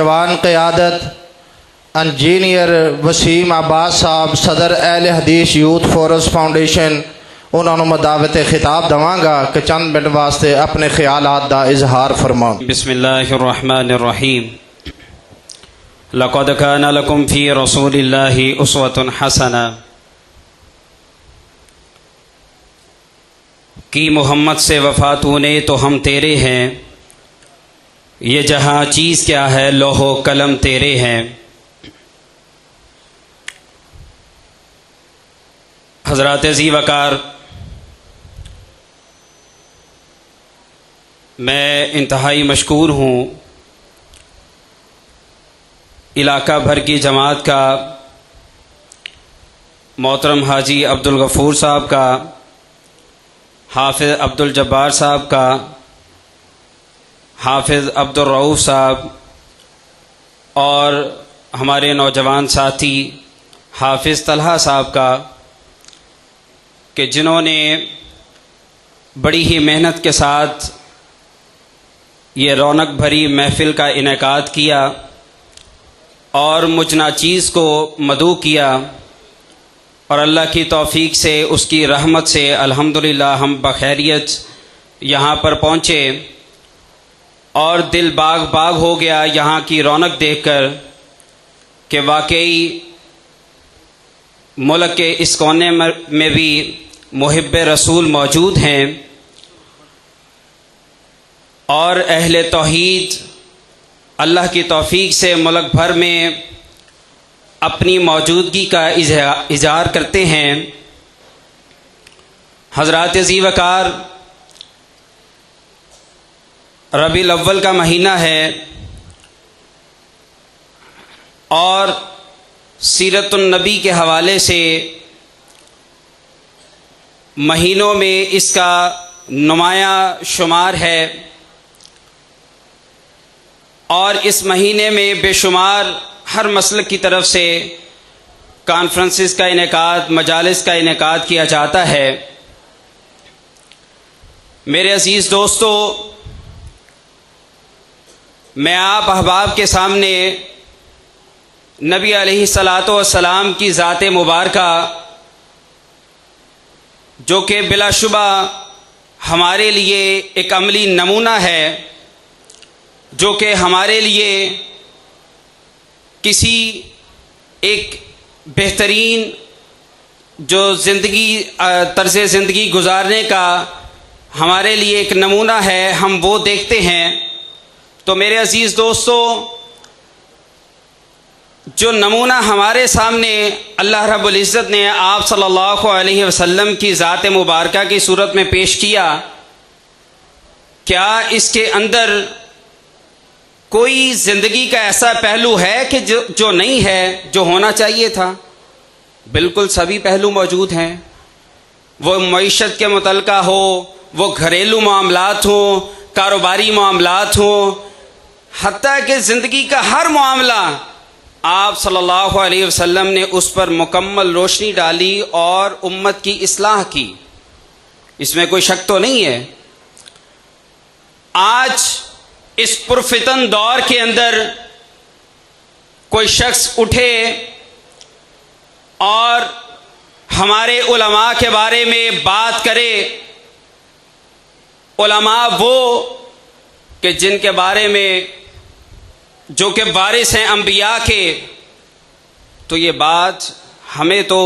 جوان قیادت انجینئر وسیم عباس صاحب صدر اہل حدیث یوتھ فورس فاؤنڈیشن انہوں نے دعوت خطاب دواں گا کہ چند منٹ واسطے اپنے خیالات دا اظہار فرماؤں۔ بسم اللہ الرحمن الرحیم۔ لقد کان لکم فی رسول اللہ اسوۃ حسنہ۔ کی محمد سے وفا تو نے تو ہم تیرے ہیں، یہ جہاں چیز کیا ہے لوح و قلم تیرے ہیں۔ حضرات ذی وقار، میں انتہائی مشکور ہوں علاقہ بھر کی جماعت کا، محترم حاجی عبدالغفور صاحب کا، حافظ عبدالجبار صاحب کا، حافظ عبدالرؤوف صاحب اور ہمارے نوجوان ساتھی حافظ طلحہ صاحب کا، کہ جنہوں نے بڑی ہی محنت کے ساتھ یہ رونق بھری محفل کا انعقاد کیا اور مجھ ناچیز کو مدعو کیا، اور اللہ کی توفیق سے اس کی رحمت سے الحمدللہ ہم بخیریت یہاں پر پہنچے، اور دل باغ باغ ہو گیا یہاں کی رونق دیکھ کر کہ واقعی ملک کے اس کونے میں بھی محب رسول موجود ہیں، اور اہل توحید اللہ کی توفیق سے ملک بھر میں اپنی موجودگی کا اظہار کرتے ہیں۔ حضرات ذی وقار، ربیع الاول کا مہینہ ہے اور سیرت النبی کے حوالے سے مہینوں میں اس کا نمایاں شمار ہے، اور اس مہینے میں بے شمار ہر مسلک کی طرف سے کانفرنسز کا انعقاد، مجالس کا انعقاد کیا جاتا ہے۔ میرے عزیز دوستو، میں آپ احباب کے سامنے نبی علیہ الصلاۃ والسلام کی ذات مبارکہ، جو کہ بلا شبہ ہمارے لیے ایک عملی نمونہ ہے، جو کہ ہمارے لیے کسی ایک بہترین جو طرز زندگی گزارنے کا ہمارے لیے ایک نمونہ ہے، ہم وہ دیکھتے ہیں۔ تو میرے عزیز دوستو، جو نمونہ ہمارے سامنے اللہ رب العزت نے آپ صلی اللہ علیہ وسلم کی ذات مبارکہ کی صورت میں پیش کیا، کیا اس کے اندر کوئی زندگی کا ایسا پہلو ہے کہ جو نہیں ہے، جو ہونا چاہیے تھا؟ بالکل سبھی پہلو موجود ہیں، وہ معیشت کے متعلقہ ہو، وہ گھریلو معاملات ہوں، کاروباری معاملات ہوں، حتیٰ کہ زندگی کا ہر معاملہ آپ صلی اللہ علیہ وسلم نے اس پر مکمل روشنی ڈالی اور امت کی اصلاح کی، اس میں کوئی شک تو نہیں ہے۔ آج اس پرفتن دور کے اندر کوئی شخص اٹھے اور ہمارے علماء کے بارے میں بات کرے، علماء وہ کہ جن کے بارے میں جو کہ وارث ہیں انبیاء کے، تو یہ بات ہمیں تو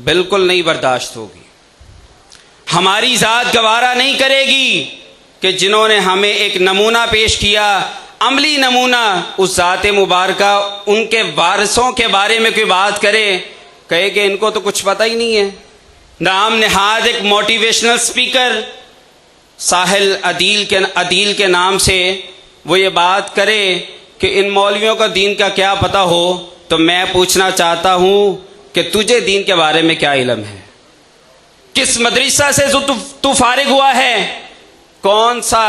بالکل نہیں برداشت ہوگی، ہماری ذات گوارا نہیں کرے گی کہ جنہوں نے ہمیں ایک نمونہ پیش کیا، عملی نمونہ، اس ذات مبارکہ، ان کے وارثوں کے بارے میں کوئی بات کرے، کہے کہ ان کو تو کچھ پتہ ہی نہیں ہے۔ نام نہاد ایک موٹیویشنل سپیکر ساحل عدیل کے نام سے وہ یہ بات کرے کہ ان مولویوں کا دین کا کیا پتہ ہو، تو میں پوچھنا چاہتا ہوں کہ تجھے دین کے بارے میں کیا علم ہے؟ کس مدرسہ سے تو فارغ ہوا ہے؟ کون سا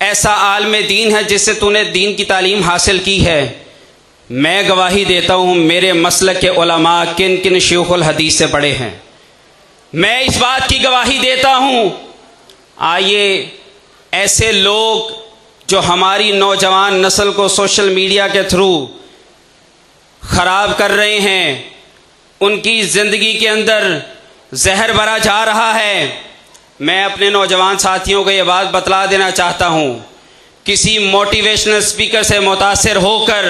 ایسا عالم دین ہے جس سے تو نے دین کی تعلیم حاصل کی ہے؟ میں گواہی دیتا ہوں میرے مسلک کے علماء کن کن شیوخ الحدیث سے پڑھے ہیں، میں اس بات کی گواہی دیتا ہوں۔ آئیے ایسے لوگ جو ہماری نوجوان نسل کو سوشل میڈیا کے تھرو خراب کر رہے ہیں، ان کی زندگی کے اندر زہر بھرا جا رہا ہے. میں اپنے نوجوان ساتھیوں کو یہ بات بتلا دینا چاہتا ہوں، کسی موٹیویشنل اسپیکر سے متاثر ہو کر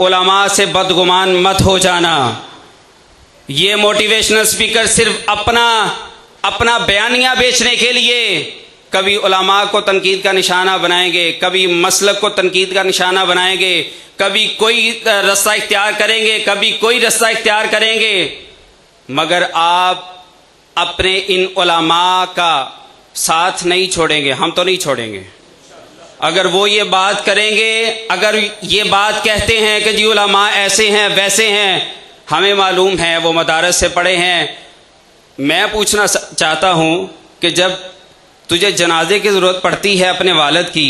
علماء سے بدگمان مت ہو جانا. یہ موٹیویشنل اسپیکر صرف اپنا بیانیہ بیچنے کے لیے کبھی علماء کو تنقید کا نشانہ بنائیں گے، کبھی مسلک کو تنقید کا نشانہ بنائیں گے، کبھی کوئی رستہ اختیار کریں گے، کبھی کوئی رستہ اختیار کریں گے، مگر آپ اپنے ان علماء کا ساتھ نہیں چھوڑیں گے. ہم تو نہیں چھوڑیں گے. اگر وہ یہ بات کریں گے، اگر یہ بات کہتے ہیں کہ جی علماء ایسے ہیں ویسے ہیں، ہمیں معلوم ہے وہ مدارس سے پڑھے ہیں. میں پوچھنا چاہتا ہوں کہ جب تجھے جنازے کی ضرورت پڑتی ہے اپنے والد کی،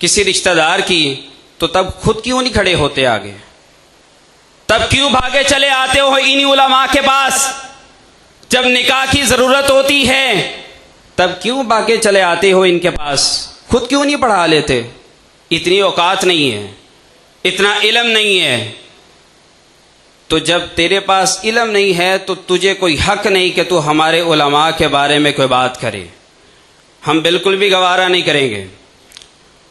کسی رشتہ دار کی، تو تب خود کیوں نہیں کھڑے ہوتے آگے؟ تب کیوں بھاگے چلے آتے ہو انہی علماء کے پاس؟ جب نکاح کی ضرورت ہوتی ہے تب کیوں بھاگے چلے آتے ہو ان کے پاس؟ خود کیوں نہیں پڑھا لیتے؟ اتنی اوقات نہیں ہے، اتنا علم نہیں ہے. تو جب تیرے پاس علم نہیں ہے تو تجھے کوئی حق نہیں کہ تو ہمارے علماء کے بارے میں کوئی بات کرے. ہم بالکل بھی گوارا نہیں کریں گے.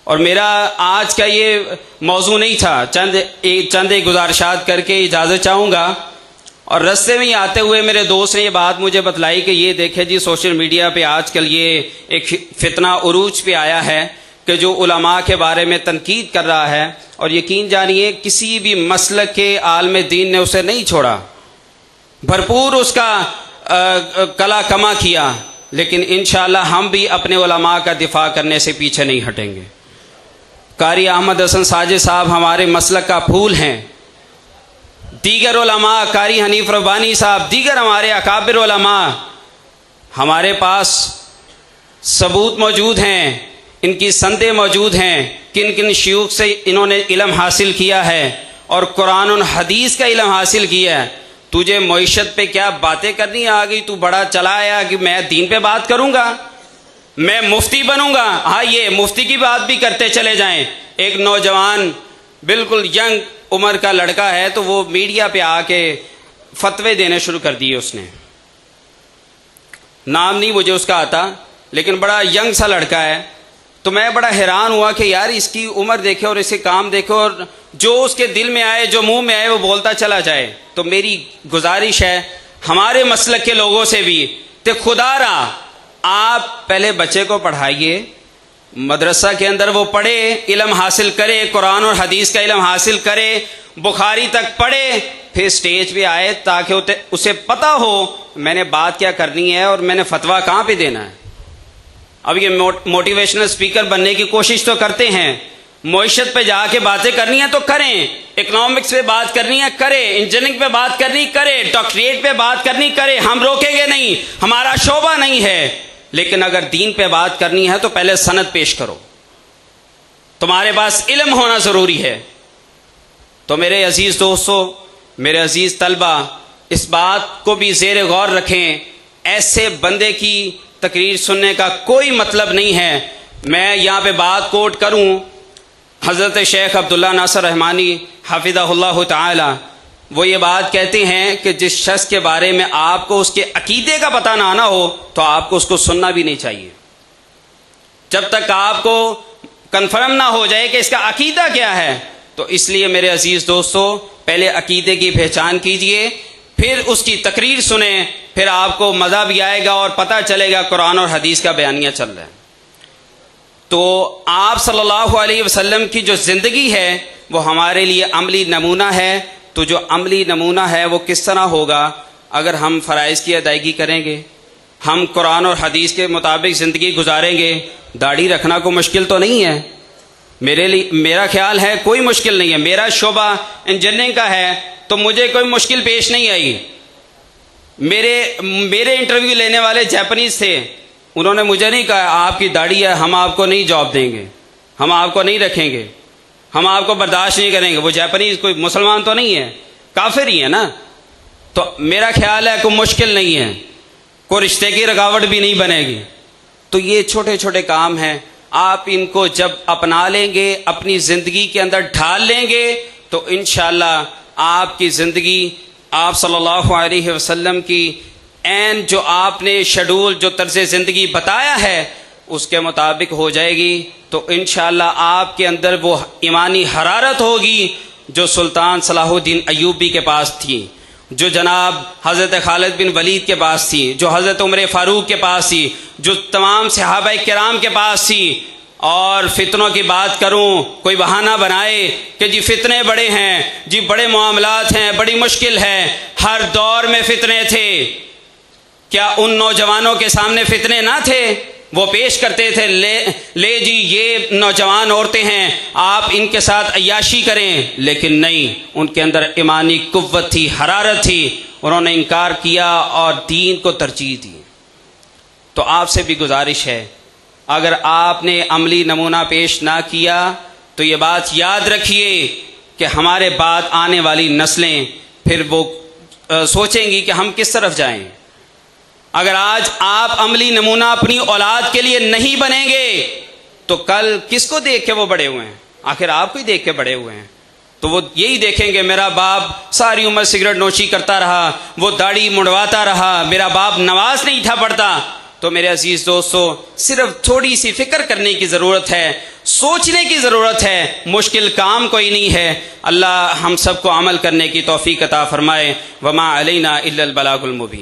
اور میرا آج کا یہ موضوع نہیں تھا، چند ایک گزارشات کر کے اجازت چاہوں گا. اور رستے میں ہی آتے ہوئے میرے دوست نے یہ بات مجھے بتلائی کہ یہ دیکھیں جی سوشل میڈیا پہ آج کل یہ ایک فتنہ عروج پہ آیا ہے کہ جو علماء کے بارے میں تنقید کر رہا ہے، اور یقین جانیے کسی بھی مسلک کے عالم دین نے اسے نہیں چھوڑا، بھرپور اس کا کلا کما کیا، لیکن انشاءاللہ ہم بھی اپنے علماء کا دفاع کرنے سے پیچھے نہیں ہٹیں گے. قاری احمد حسن ساجد صاحب ہمارے مسلک کا پھول ہیں. دیگر علماء، قاری حنیف ربانی صاحب، دیگر ہمارے اکابر علماء، ہمارے پاس ثبوت موجود ہیں، ان کی سندیں موجود ہیں، کن کن شیوخ سے انہوں نے علم حاصل کیا ہے اور قرآن و حدیث کا علم حاصل کیا ہے. تجھے معیشت پہ کیا باتیں کرنی آ گئی؟ تو بڑا چلا آیا کہ میں دین پہ بات کروں گا، میں مفتی بنوں گا. ہاں، یہ مفتی کی بات بھی کرتے چلے جائیں. ایک نوجوان بالکل ینگ عمر کا لڑکا ہے تو وہ میڈیا پہ آ کے فتوے دینے شروع کر دیے. اس نے نام نہیں مجھے اس کا آتا، لیکن بڑا ینگ سا لڑکا ہے. تو میں بڑا حیران ہوا کہ یار اس کی عمر دیکھو اور اس کے کام دیکھو، اور جو اس کے دل میں آئے، جو منہ میں آئے، وہ بولتا چلا جائے. تو میری گزارش ہے ہمارے مسلک کے لوگوں سے بھی کہ خدا را آپ پہلے بچے کو پڑھائیے، مدرسہ کے اندر وہ پڑھے، علم حاصل کرے، قرآن اور حدیث کا علم حاصل کرے، بخاری تک پڑھے، پھر سٹیج پہ آئے تاکہ اسے پتہ ہو میں نے بات کیا کرنی ہے اور میں نے فتویٰ کہاں پہ دینا ہے. اب یہ موٹیویشنل اسپیکر بننے کی کوشش تو کرتے ہیں، معیشت پہ جا کے باتیں کرنی ہے تو کریں، اکنامکس پہ بات کرنی ہے کرے، انجینئرنگ پہ بات کرنی کرے، ڈاکٹریٹ پہ بات کرنی کرے، ہم روکیں گے نہیں، ہمارا شعبہ نہیں ہے. لیکن اگر دین پہ بات کرنی ہے تو پہلے سند پیش کرو، تمہارے پاس علم ہونا ضروری ہے. تو میرے عزیز دوستو، میرے عزیز طلبہ، اس بات کو بھی زیر غور رکھیں. ایسے بندے کی تقریر سننے کا کوئی مطلب نہیں ہے. میں یہاں پہ بات کوٹ کروں، حضرت شیخ عبداللہ ناصر رحمانی حفظہ اللہ تعالی، وہ یہ بات کہتے ہیں کہ جس شخص کے بارے میں آپ کو اس کے عقیدے کا پتہ نہ آنا ہو تو آپ کو اس کو سننا بھی نہیں چاہیے. جب تک آپ کو کنفرم نہ ہو جائے کہ اس کا عقیدہ کیا ہے. تو اس لیے میرے عزیز دوستو، پہلے عقیدے کی پہچان کیجئے، پھر اس کی تقریر سنیں، پھر آپ کو مزہ بھی آئے گا اور پتہ چلے گا قرآن اور حدیث کا بیانیہ چل رہا ہے. تو آپ صلی اللہ علیہ وسلم کی جو زندگی ہے وہ ہمارے لیے عملی نمونہ ہے. تو جو عملی نمونہ ہے وہ کس طرح ہوگا؟ اگر ہم فرائض کی ادائیگی کریں گے، ہم قرآن اور حدیث کے مطابق زندگی گزاریں گے. داڑھی رکھنا کوئی مشکل تو نہیں ہے، میرا خیال ہے کوئی مشکل نہیں ہے. میرا شعبہ انجینئرنگ کا ہے تو مجھے کوئی مشکل پیش نہیں آئی. میرے انٹرویو لینے والے جاپنیز تھے، انہوں نے مجھے نہیں کہا آپ کی داڑھی ہے ہم آپ کو نہیں جاب دیں گے، ہم آپ کو نہیں رکھیں گے، ہم آپ کو برداشت نہیں کریں گے. وہ جاپنیز کوئی مسلمان تو نہیں ہے، کافر ہی ہے نا. تو میرا خیال ہے کوئی مشکل نہیں ہے، کوئی رشتے کی رکاوٹ بھی نہیں بنے گی. تو یہ چھوٹے چھوٹے کام ہیں. آپ ان کو جب اپنا لیں گے، اپنی زندگی کے اندر ڈھال لیں گے، تو انشاءاللہ آپ کی زندگی آپ صلی اللہ علیہ وسلم کی عین جو آپ نے شیڈول، جو طرز زندگی بتایا ہے اس کے مطابق ہو جائے گی، تو انشاءاللہ آپ کے اندر وہ ایمانی حرارت ہوگی جو سلطان صلاح الدین ایوبی کے پاس تھی، جو جناب حضرت خالد بن ولید کے پاس تھی، جو حضرت عمر فاروق کے پاس تھی، جو تمام صحابہ کرام کے پاس تھی۔ اور فتنوں کی بات کروں، کوئی بہانہ بنائے کہ جی فتنے بڑے ہیں، جی بڑے معاملات ہیں، بڑی مشکل ہے، ہر دور میں فتنے تھے۔ کیا ان نوجوانوں کے سامنے فتنے نہ تھے؟ وہ پیش کرتے تھے لے جی یہ نوجوان عورتیں ہیں، آپ ان کے ساتھ عیاشی کریں، لیکن نہیں، ان کے اندر ایمانی قوت تھی، حرارت تھی، انہوں نے انکار کیا اور دین کو ترجیح دی۔ تو آپ سے بھی گزارش ہے، اگر آپ نے عملی نمونہ پیش نہ کیا تو یہ بات یاد رکھیے کہ ہمارے بعد آنے والی نسلیں پھر وہ سوچیں گی کہ ہم کس طرف جائیں۔ اگر آج آپ عملی نمونہ اپنی اولاد کے لیے نہیں بنیں گے تو کل کس کو دیکھ کے وہ بڑے ہوئے ہیں؟ آخر آپ کو ہی دیکھ کے بڑے ہوئے ہیں، تو وہ یہی دیکھیں گے میرا باپ ساری عمر سگریٹ نوشی کرتا رہا، وہ داڑھی منڈواتا رہا، میرا باپ نماز نہیں تھا پڑھتا۔ تو میرے عزیز دوستو، صرف تھوڑی سی فکر کرنے کی ضرورت ہے، سوچنے کی ضرورت ہے، مشکل کام کوئی نہیں ہے۔ اللہ ہم سب کو عمل کرنے کی توفیق عطا فرمائے۔ وما علینا الا البلاغ المبین۔